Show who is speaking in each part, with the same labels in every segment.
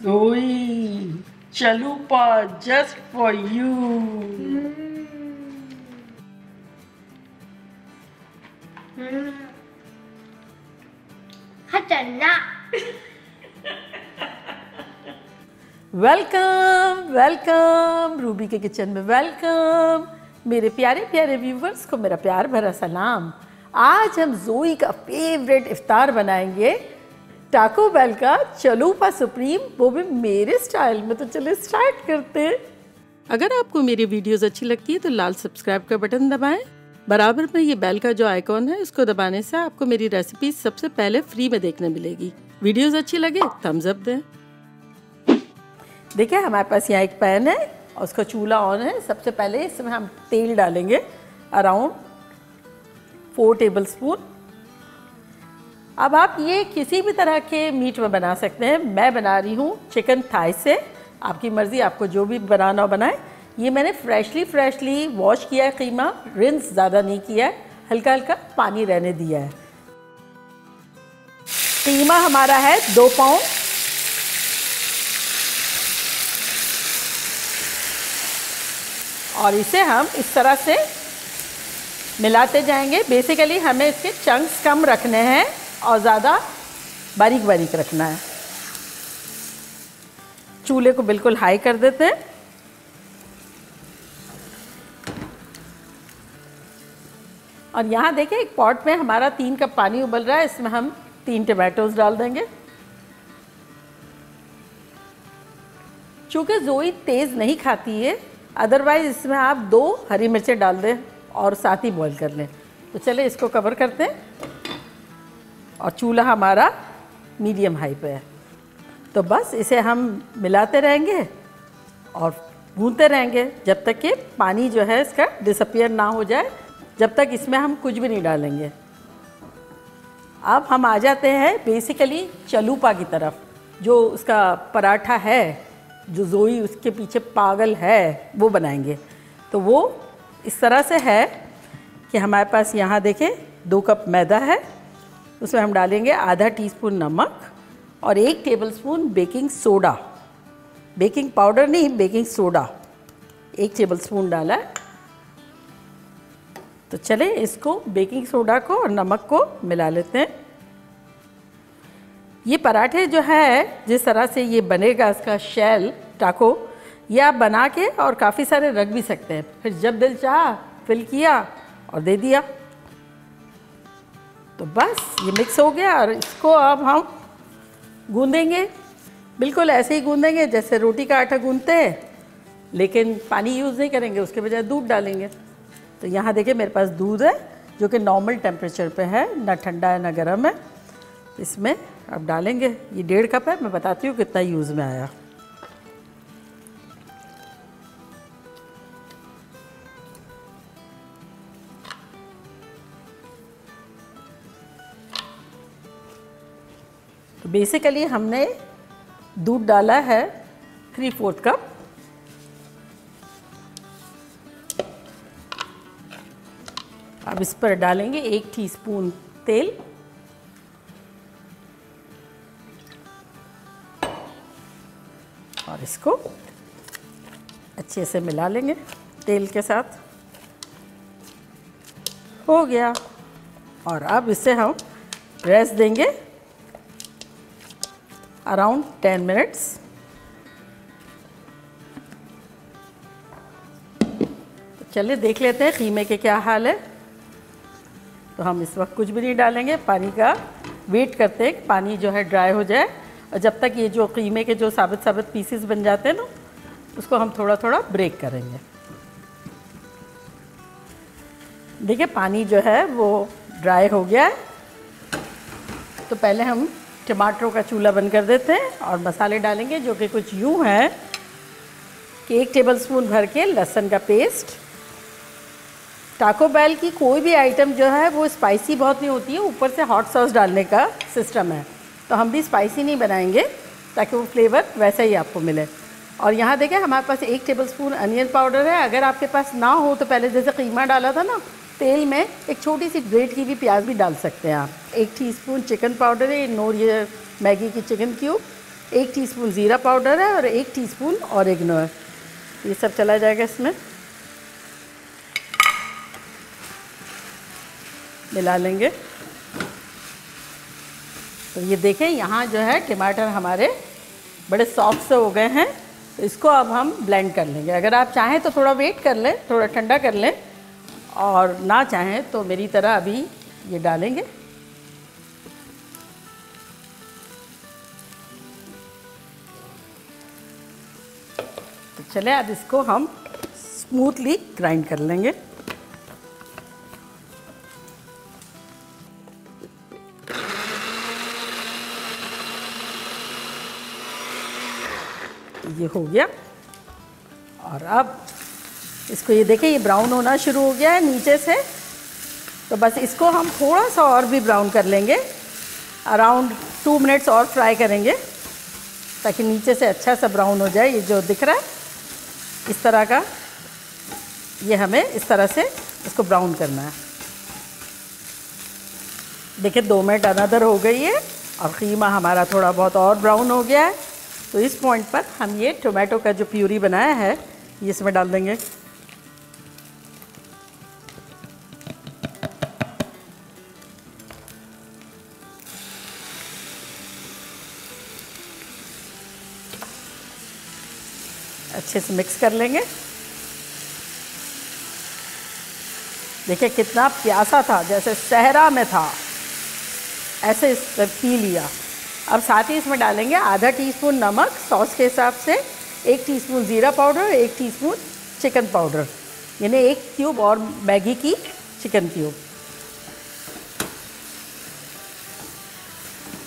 Speaker 1: Zoe, chalupa just for you.
Speaker 2: खतरनाक।
Speaker 1: Welcome welcome Ruby के kitchen में वेलकम। मेरे प्यारे प्यारे व्यूवर्स को मेरा प्यार भरा सलाम। आज हम जोई का फेवरेट इफ्तार बनाएंगे, टाको बेल का चलूपा सुप्रीम, वो भी मेरे स्टाइल में। तो चलिए स्टार्ट करते हैं। अगर आपको मेरी वीडियोस अच्छी लगती है तो लाल सब्सक्राइब का बटन दबाएं। बराबर में ये बेल का जो आइकॉन है इसको दबाने से आपको मेरी रेसिपी सबसे पहले फ्री में देखने मिलेगी। वीडियोस अच्छी लगे थम्स अप दें। देखिए हमारे पास यहाँ एक पैन है और उसका चूल्हा ऑन है। सबसे पहले इसमें हम तेल डालेंगे अराउंड 4 टेबलस्पून। अब आप ये किसी भी तरह के मीट में बना सकते हैं। मैं बना रही हूँ चिकन थाई से, आपकी मर्ज़ी, आपको जो भी बनाना हो बनाए। ये मैंने फ्रेशली वॉश किया है कीमा, रिंस ज़्यादा नहीं किया है, हल्का हल्का पानी रहने दिया है। कीमा हमारा है 2 पाउंड। और इसे हम इस तरह से मिलाते जाएंगे। बेसिकली हमें इसके चंक्स कम रखने हैं और ज़्यादा बारीक बारीक रखना है। चूल्हे को बिल्कुल हाई कर देते हैं। और यहाँ देखिए एक पॉट में हमारा 3 कप पानी उबल रहा है। इसमें हम 3 टमाटोज डाल देंगे। चूँकि जोई तेज़ नहीं खाती है, अदरवाइज इसमें आप 2 हरी मिर्चें डाल दें और साथ ही बॉईल कर लें। तो चले इसको कवर करते हैं। और चूल्हा हमारा मीडियम हाई पे है। तो बस इसे हम मिलाते रहेंगे और भूनते रहेंगे जब तक कि पानी जो है इसका डिसअपियर ना हो जाए। जब तक इसमें हम कुछ भी नहीं डालेंगे। अब हम आ जाते हैं बेसिकली चलूपा की तरफ। जो उसका पराठा है, जो जोई उसके पीछे पागल है, वो बनाएंगे। तो वो इस तरह से है कि हमारे पास यहाँ देखें 2 कप मैदा है। उसमें हम डालेंगे आधा टीस्पून नमक और 1 tablespoon baking soda. Baking powder नहीं, बेकिंग सोडा 1 टेबलस्पून डाला है। तो चले इसको, बेकिंग सोडा को और नमक को मिला लेते हैं। ये पराठे जो है जिस तरह से ये बनेगा, इसका शेल टाको, ये आप बना के और काफ़ी सारे रख भी सकते हैं। फिर जब दिल चाहा फिल किया और दे दिया। तो बस ये मिक्स हो गया और इसको अब हम गूंदेंगे। बिल्कुल ऐसे ही गूंदेंगे जैसे रोटी का आटा गूंदते हैं, लेकिन पानी यूज़ नहीं करेंगे, उसके बजाय दूध डालेंगे। तो यहाँ देखिए मेरे पास दूध है जो कि नॉर्मल टेम्परेचर पे है, ना ठंडा है ना गर्म है। इसमें अब डालेंगे, ये 1.5 कप है। मैं बताती हूँ कितना यूज़ में आया। तो बेसिकली हमने दूध डाला है 3/4 कप। अब इस पर डालेंगे 1 टीस्पून तेल। और इसको अच्छे से मिला लेंगे तेल के साथ। हो गया। और अब इसे हम रेस्ट देंगे अराउंड 10 मिनट्स। तो चलिए देख लेते हैं कीमे के क्या हाल है। तो हम इस वक्त कुछ भी नहीं डालेंगे, पानी का वेट करते हैं पानी जो है ड्राई हो जाए। और जब तक ये जो कीमे के जो साबित पीसेस बन जाते हैं ना, उसको हम थोड़ा थोड़ा ब्रेक करेंगे। देखिए पानी जो है वो ड्राई हो गया है। तो पहले हम टमाटरों का चूल्हा बंद कर देते हैं और मसाले डालेंगे, जो कि कुछ यूँ हैं कि 1 टेबलस्पून भर के लहसुन का पेस्ट। टाको बेल की कोई भी आइटम जो है वो स्पाइसी बहुत नहीं होती है, ऊपर से हॉट सॉस डालने का सिस्टम है। तो हम भी स्पाइसी नहीं बनाएंगे ताकि वो फ्लेवर वैसा ही आपको मिले। और यहाँ देखें हमारे पास 1 टेबलस्पून अनियन पाउडर है। अगर आपके पास ना हो तो पहले जैसे कीमा डाला था ना तेल में, एक छोटी सी ग्रेट की भी प्याज भी डाल सकते हैं आप। 1 टीस्पून चिकन पाउडर है, नोर ये मैगी की चिकन क्यूब, 1 टीस्पून ज़ीरा पाउडर है और 1 टीस्पून ऑरिगेनो है। ये सब चला जाएगा इसमें, मिला लेंगे। तो ये देखें यहाँ जो है टमाटर हमारे बड़े सॉफ्ट से हो गए हैं। तो इसको अब हम ब्लेंड कर लेंगे। अगर आप चाहें तो थोड़ा वेट कर लें, थोड़ा ठंडा कर लें, और ना चाहें तो मेरी तरह अभी ये डालेंगे। तो चले अब इसको हम स्मूथली ग्राइंड कर लेंगे। ये हो गया। और अब इसको ये देखें, ये ब्राउन होना शुरू हो गया है नीचे से। तो बस इसको हम थोड़ा सा और भी ब्राउन कर लेंगे, अराउंड 2 मिनट्स और फ्राई करेंगे, ताकि नीचे से अच्छा सा ब्राउन हो जाए। ये जो दिख रहा है इस तरह का, ये हमें इस तरह से इसको ब्राउन करना है। देखिए 2 मिनट अनदर हो गई है और कीमा हमारा थोड़ा बहुत और ब्राउन हो गया है। तो इस पॉइंट पर हम ये टोमेटो का जो प्यूरी बनाया है ये इसमें डाल देंगे। अच्छे से मिक्स कर लेंगे। देखिए कितना प्यासा था, जैसे सहरा में था, ऐसे इस पी लिया। अब साथ ही इसमें डालेंगे आधा टीस्पून नमक सॉस के हिसाब से, 1 टीस्पून ज़ीरा पाउडर, 1 टीस्पून चिकन पाउडर, यानी 1 क्यूब और मैगी की चिकन क्यूब।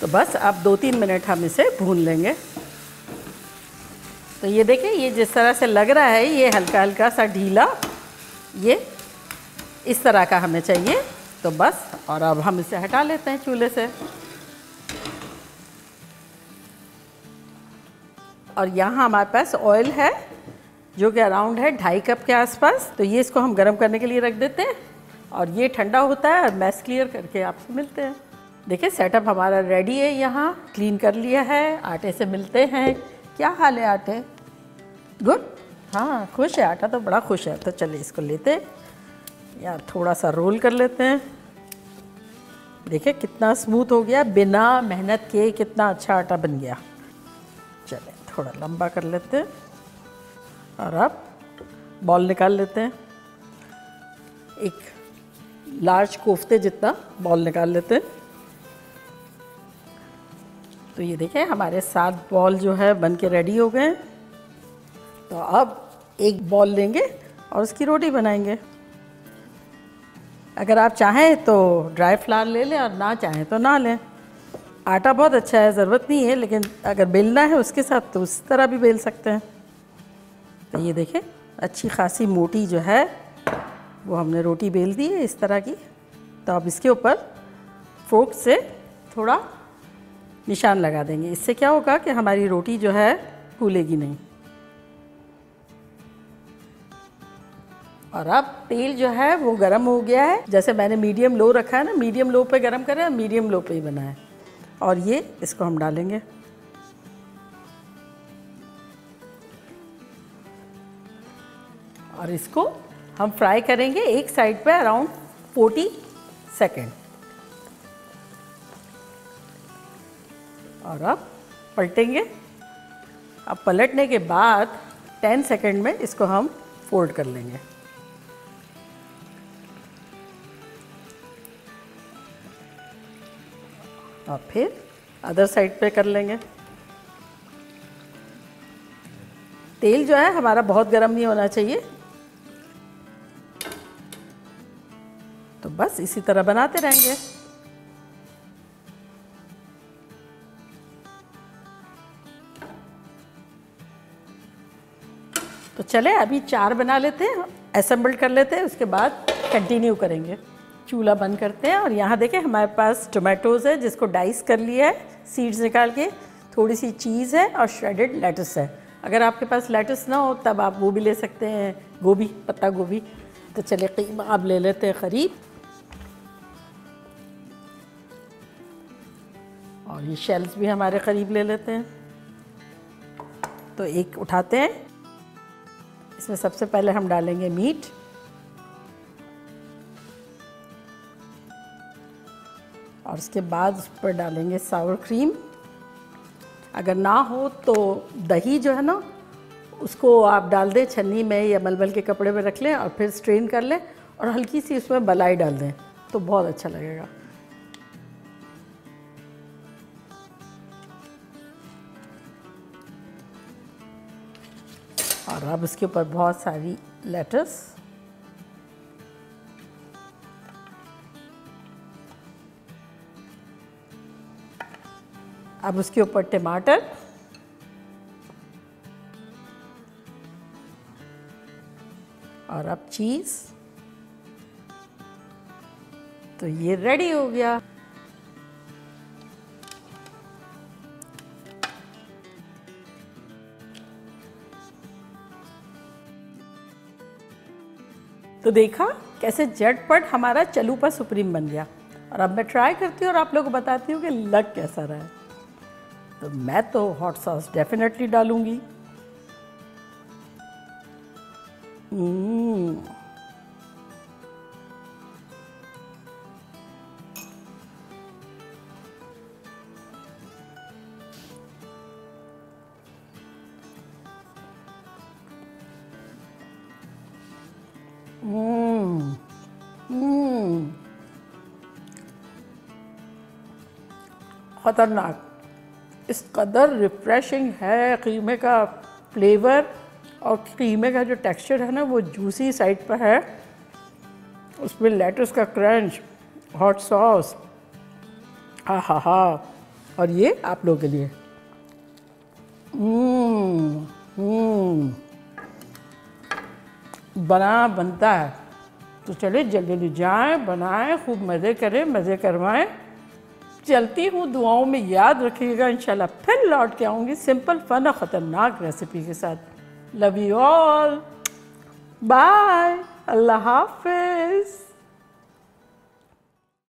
Speaker 1: तो बस अब 2-3 मिनट हम इसे भून लेंगे। तो ये देखिए, ये जिस तरह से लग रहा है ये हल्का हल्का सा ढीला, ये इस तरह का हमें चाहिए। तो बस, और अब हम इसे हटा लेते हैं चूल्हे से। और यहाँ हमारे पास ऑयल है जो कि अराउंड है 2.5 कप के आसपास। तो ये इसको हम गर्म करने के लिए रख देते हैं और ये ठंडा होता है और मैस क्लियर करके आपसे मिलते हैं। देखिए सेटअप हमारा रेडी है, यहाँ क्लीन कर लिया है। आटे से मिलते हैं। क्या हाल है आटे? गुड, हाँ खुश है आटा, तो बड़ा खुश है। तो चलिए इसको लेते हैं, यार थोड़ा सा रोल कर लेते हैं। देखिए कितना स्मूथ हो गया, बिना मेहनत के कितना अच्छा आटा बन गया। चलें थोड़ा लंबा कर लेते हैं और अब बॉल निकाल लेते हैं। एक लार्ज कोफ्ते जितना बॉल निकाल लेते हैं। तो ये देखें हमारे 7 बॉल जो है बन के रेडी हो गए। तो अब एक बॉल लेंगे और उसकी रोटी बनाएंगे। अगर आप चाहें तो ड्राई फ्लावर ले लें और ना चाहें तो ना लें। आटा बहुत अच्छा है, ज़रूरत नहीं है, लेकिन अगर बेलना है उसके साथ तो उस तरह भी बेल सकते हैं। तो ये देखें अच्छी खासी मोटी जो है वो हमने रोटी बेल दी है इस तरह की। तो अब इसके ऊपर फोर्क से थोड़ा निशान लगा देंगे। इससे क्या होगा कि हमारी रोटी जो है फूलेगी नहीं। और अब तेल जो है वो गरम हो गया है। जैसे मैंने मीडियम लो रखा है ना, मीडियम लो पे गरम करें, मीडियम लो पे ही बना है। और ये इसको हम डालेंगे। और इसको हम फ्राई करेंगे एक साइड पे अराउंड 40 सेकेंड। और अब पलटेंगे। अब पलटने के बाद 10 सेकेंड में इसको हम फोल्ड कर लेंगे। और फिर अदर साइड पे कर लेंगे। तेल जो है हमारा बहुत गर्म नहीं होना चाहिए। तो बस इसी तरह बनाते रहेंगे। तो चले अभी 4 बना लेते हैं, असेंबल कर लेते हैं, उसके बाद कंटिन्यू करेंगे। चूल्हा बंद करते हैं और यहाँ देखें हमारे पास टोमेटोज़ है जिसको डाइस कर लिया है, सीड्स निकाल के। थोड़ी सी चीज़ है और श्रेडेड लेटस है। अगर आपके पास लेटस ना हो तब आप वो भी ले सकते हैं, गोभी, पत्ता गोभी। तो चले कीमा अब ले लेते हैं करीब। और ये शेल्स भी हमारे करीब ले लेते हैं। तो एक उठाते हैं, इसमें सबसे पहले हम डालेंगे मीट, और उसके बाद उस पर डालेंगे सावर क्रीम। अगर ना हो तो दही जो है ना, उसको आप डाल दें छन्नी में या मलमल के कपड़े में रख लें और फिर स्ट्रेन कर लें और हल्की सी उसमें मलाई डाल दें तो बहुत अच्छा लगेगा। और अब उसके ऊपर बहुत सारी लेटस, अब उसके ऊपर टमाटर, और अब चीज़। तो ये रेडी हो गया। तो देखा कैसे झटपट हमारा चलूपा सुप्रीम बन गया। और अब मैं ट्राई करती हूँ और आप लोगों को बताती हूँ कि लग कैसा रहा है। तो मैं तो हॉट सॉस डेफिनेटली डालूंगी। खतरनाक, इस कदर रिफ्रेशिंग है कीमे का फ्लेवर, और कीमे का जो टेक्सचर है ना वो जूसी साइड पर है, उसमें लेटस का क्रंच, हॉट सॉस, हा हा हा। और ये आप लोगों के लिए बनता है। तो चलिए जल्दी जल्दी जाएं, बनाएं, खूब मज़े करें, मज़े करवाएं। चलती हूँ, दुआओं में याद रखिएगा। इंशाल्लाह फिर लौट के आऊँगी सिंपल फन और ख़तरनाक रेसिपी के साथ। लव यू ऑल, बाय, अल्लाह हाफिज़।